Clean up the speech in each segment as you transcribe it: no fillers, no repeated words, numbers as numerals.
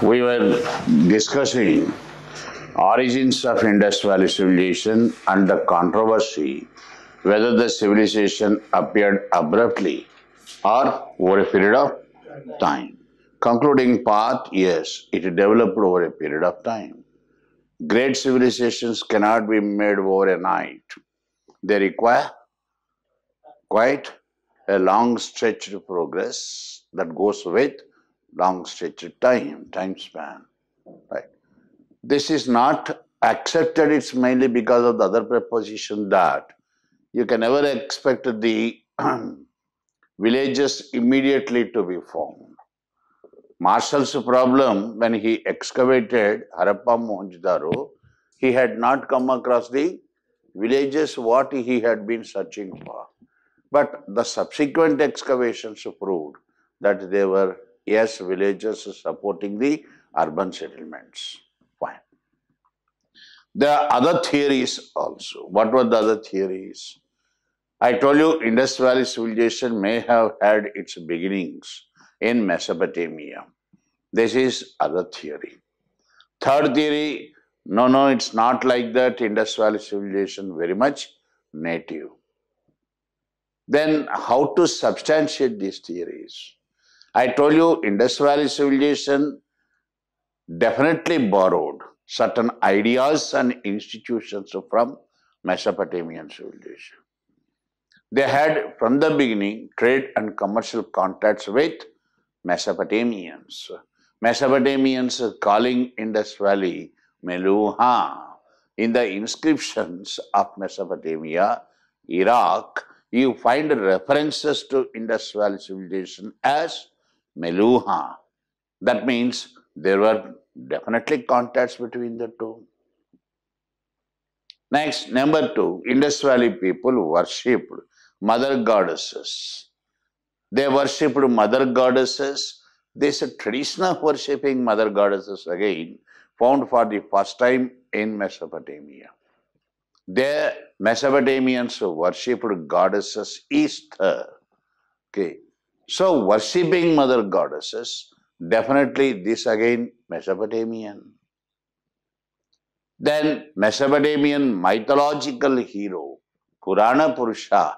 We were discussing origins of Indus Valley civilization and the controversy whether the civilization appeared abruptly or over a period of time. Concluding part, yes, it developed over a period of time. Great civilizations cannot be made over a night. They require quite a long stretched progress that goes with long stretched time span. Right. This is not accepted, it's mainly because of the other preposition that you can never expect the villages immediately to be formed. Marshall's problem when he excavated Harappa Mohenjo-daro, he had not come across the villages what he had been searching for. But the subsequent excavations proved that there were, yes, villages supporting the urban settlements. Fine. There are other theories also. What were the other theories? I told you Indus Valley civilization may have had its beginnings in Mesopotamia. This is other theory. Third theory, no, it's not like that. Indus Valley civilization very much native. Then how to substantiate these theories? I told you Indus Valley civilization definitely borrowed certain ideas and institutions from Mesopotamian civilization. They had from the beginning trade and commercial contacts with Mesopotamians. Mesopotamians calling Indus Valley Meluha. In the inscriptions of Mesopotamia, Iraq, you find references to Indus Valley civilization as Meluha. That means there were definitely contacts between the two. Next, number two, Indus Valley people worshipped mother goddesses. They worshipped mother goddesses. This tradition of worshipping mother goddesses again found for the first time in Mesopotamia. There, Mesopotamians worshipped goddesses Easter. Okay. So, worshipping mother goddesses, definitely this again Mesopotamian. Then Mesopotamian mythological hero, Purana Purusha,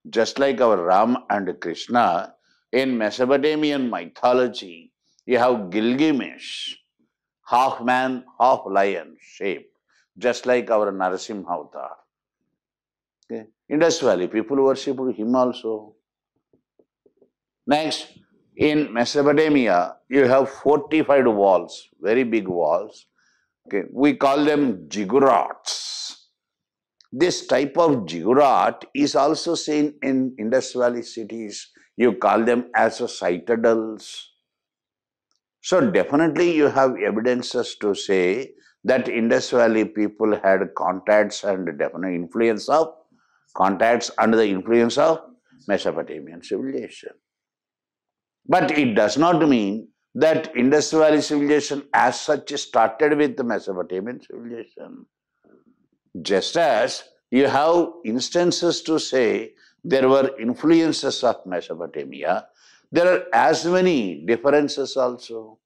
just like our Ram and Krishna, in Mesopotamian mythology, you have Gilgamesh, half man, half lion shape, just like our Narasimha avatar. Okay. Indus Valley, people worship him also. Next, in Mesopotamia, you have fortified walls, very big walls. Okay. We call them ziggurats. This type of ziggurat is also seen in Indus Valley cities. You call them as citadels. So definitely you have evidences to say that Indus Valley people had contacts and definite influence of contacts under the influence of Mesopotamian civilization. But it does not mean that Indus Valley civilization as such started with the Mesopotamian civilization. Just as you have instances to say there were influences of Mesopotamia, there are as many differences also.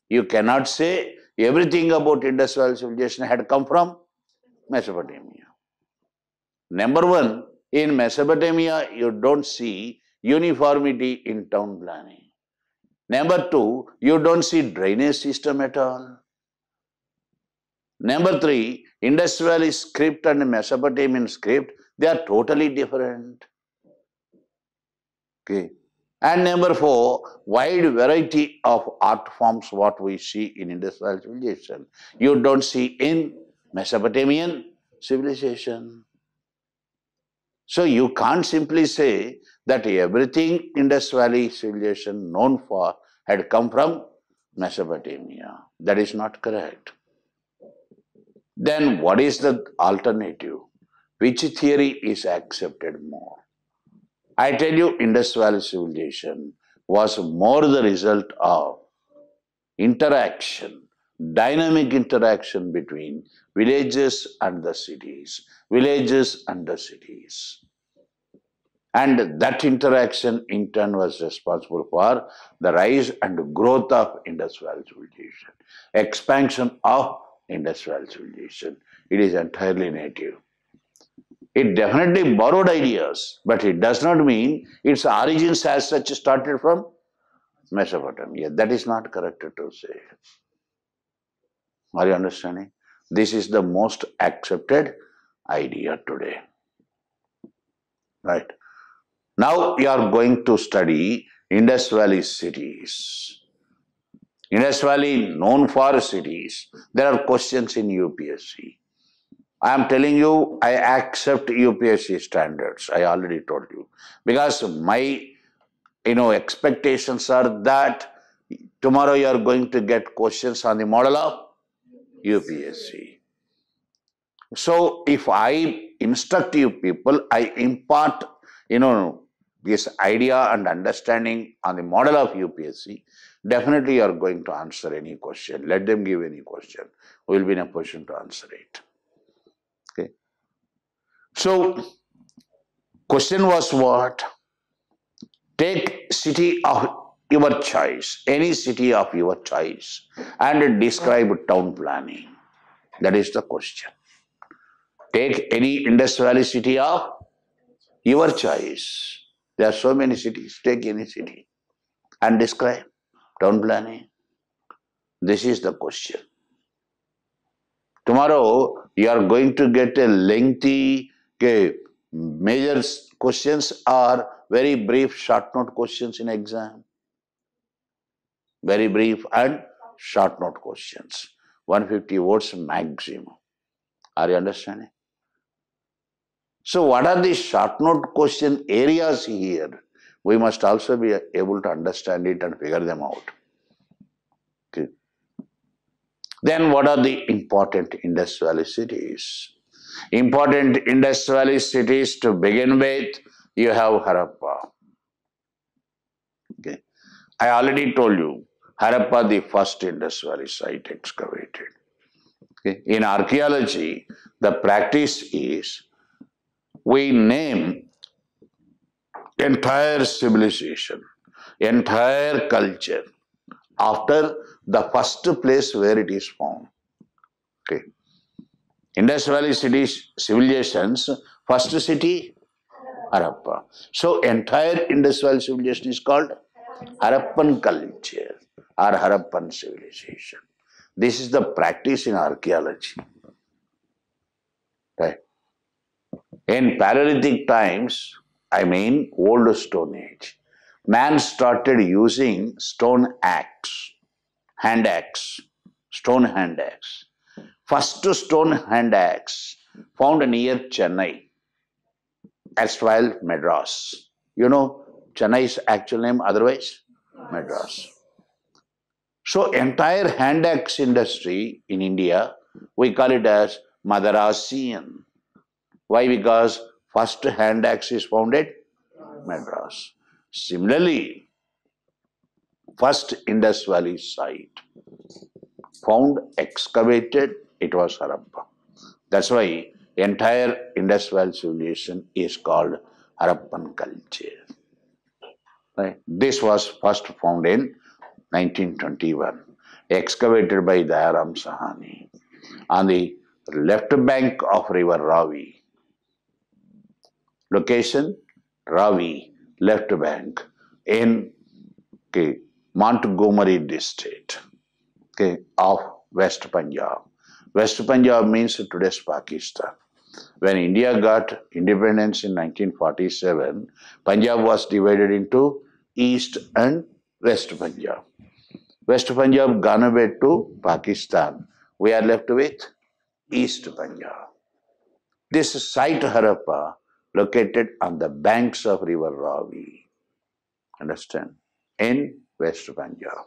You cannot say everything about Indus Valley civilization had come from Mesopotamia. Number one, in Mesopotamia, you don't see uniformity in town planning. Number two, you don't see drainage system at all. Number three, Indus Valley script and Mesopotamian script, they are totally different. Okay. And number four, wide variety of art forms what we see in Indus Valley civilization. You don't see in Mesopotamian civilization. So you can't simply say that everything Indus Valley civilization known for had come from Mesopotamia. That is not correct. Then what is the alternative? Which theory is accepted more? I tell you, Indus Valley civilization was more the result of interaction, dynamic interaction between villages and the cities, villages and the cities. And that interaction in turn was responsible for the rise and growth of Indus Valley civilization, expansion of Indus Valley civilization. It is entirely native. It definitely borrowed ideas, but it does not mean its origins as such started from Mesopotamia. That is not correct to say. Are you understanding? This is the most accepted idea today. Right? Now you are going to study Indus Valley cities. Indus Valley known for cities. There are questions in UPSC. I am telling you, I accept UPSC standards. I already told you. Because my expectations are that tomorrow you are going to get questions on the model of UPSC. So if I instruct you people, I impart, this idea and understanding on the model of UPSC, definitely you are going to answer any question. Let them give any question. We will be in a position to answer it. Okay. So, question was what? Take city of your choice, any city of your choice, and describe town planning. That is the question. Take any Indus Valley city of your choice. There are so many cities. Take any city and describe town planning. This is the question. Tomorrow you are going to get a lengthy, major questions or very brief short note questions in exam. Very brief and short note questions. 150 words maximum. Are you understanding? So what are the short note question areas here? We must also be able to understand it and figure them out. Okay. Then what are the important Indus Valley cities? Important Indus Valley cities to begin with, you have Harappa. Okay. I already told you, Harappa, the first Indus Valley site excavated. Okay. In archaeology, the practice is we name entire civilization, entire culture after the first place where it is found. Okay. Indus Valley cities, civilizations, first city, Harappa. So entire Indus Valley civilization is called Harappan culture or Harappan civilization. This is the practice in archaeology. Right. In Paleolithic times, I mean old Stone Age, man started using stone axe, hand axe, stone hand axe. First stone hand axe found near Chennai, erstwhile Madras. You know Chennai's actual name, otherwise Madras. So entire hand axe industry in India, we call it as Madrasian. Why? Because first hand axe is found at Madras. Similarly, first Indus Valley site found excavated, it was Harappa. That's why entire Indus Valley civilization is called Harappan culture. Right? This was first found in 1921, excavated by Dayaram Sahani on the left bank of river Ravi. Location, Ravi, left bank in Montgomery district of West Punjab. West Punjab means today's Pakistan. When India got independence in 1947, Punjab was divided into East and West Punjab. West Punjab gone away to Pakistan. We are left with East Punjab. This site Harappa located on the banks of river Ravi. Understand? In West Punjab.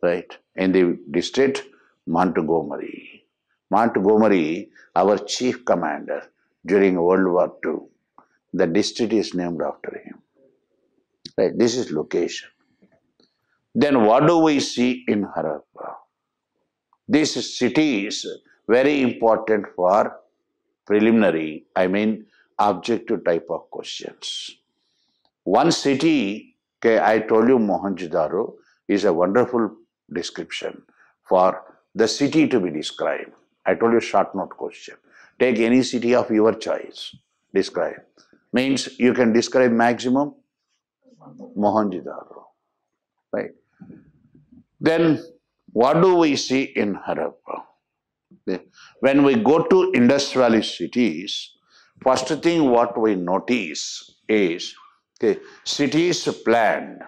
Right? In the district Montgomery. Montgomery, our chief commander during World War II. The district is named after him. Right? This is location. Then what do we see in Harappa? This city is very important for preliminary, objective type of questions. One city, okay, I told you Mohenjo-daro is a wonderful description for the city to be described. I told you short note question. Take any city of your choice, describe. Means you can describe maximum Mohenjo-daro, right? Then what do we see in Harappa? When we go to Indus Valley cities, first thing what we notice is, okay, cities planned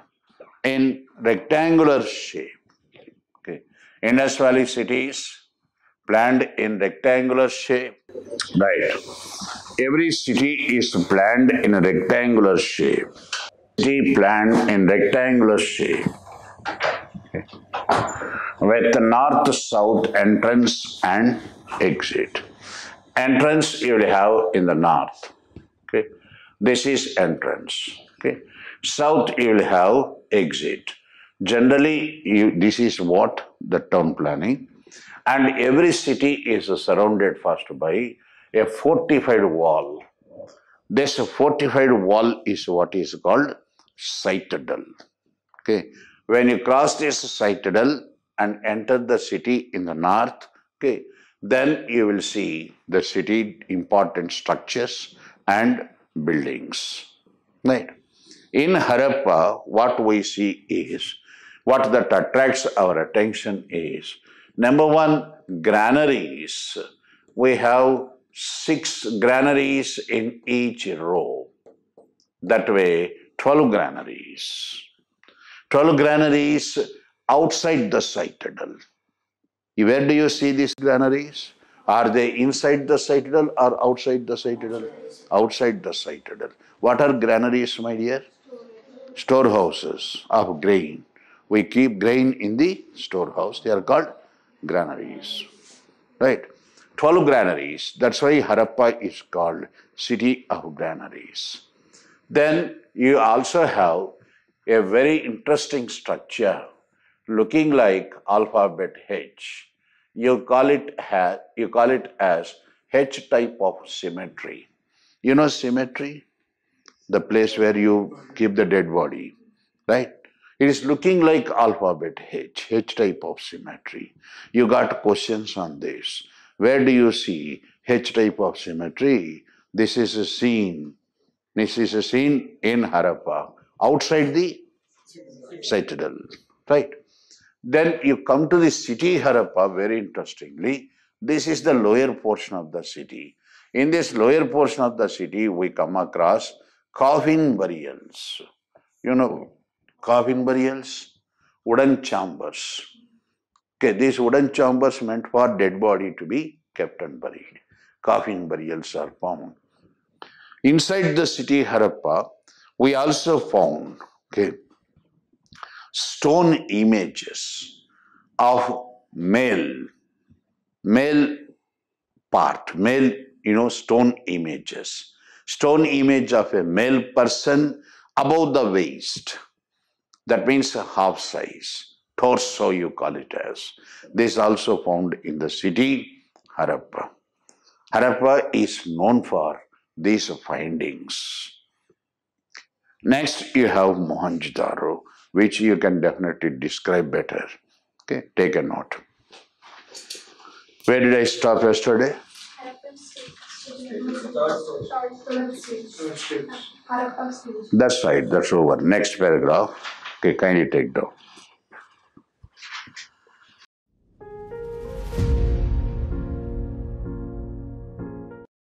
in rectangular shape. Okay. Indus Valley cities planned in rectangular shape. Right. Every city is planned in a rectangular shape. City planned in rectangular shape. With north-south entrance and exit. Entrance you will have in the north. Okay, this is entrance. Okay, south you will have exit. Generally, this is what the town planning, and every city is surrounded first by a fortified wall. This fortified wall is what is called citadel. Okay, when you cross this citadel and enter the city in the north, okay, then you will see the city important structures and buildings. Right. In Harappa, what we see is, what that attracts our attention is, number one, granaries. We have 6 granaries in each row. That way, 12 granaries. 12 granaries outside the citadel. Where do you see these granaries? Are they inside the citadel or outside the citadel? Outside the citadel. What are granaries, my dear? Storehouses of grain. We keep grain in the storehouse. They are called granaries. Right? 12 granaries. That's why Harappa is called City of Granaries. Then you also have a very interesting structure looking like alphabet H. You call it as H type of cemetery. You know cemetery? The place where you keep the dead body, right? It is looking like alphabet H type of cemetery. You got questions on this. Where do you see H type of cemetery? This is a scene. This is a scene in Harappa, outside the citadel, right? Then you come to the city Harappa, very interestingly. This is the lower portion of the city. In this lower portion of the city, we come across coffin burials. You know, coffin burials, wooden chambers. Okay, these wooden chambers meant for dead body to be kept and buried. Coffin burials are found. Inside the city Harappa, we also found, okay, stone images of male part, stone images. Stone image of a male person above the waist. That means a half size. Torso you call it as. This is also found in the city Harappa. Harappa is known for these findings. Next you have Mohenjo-daro, which you can definitely describe better. Okay, take a note. Where did I stop yesterday? That's right, that's over. Next paragraph. Okay, kindly take down.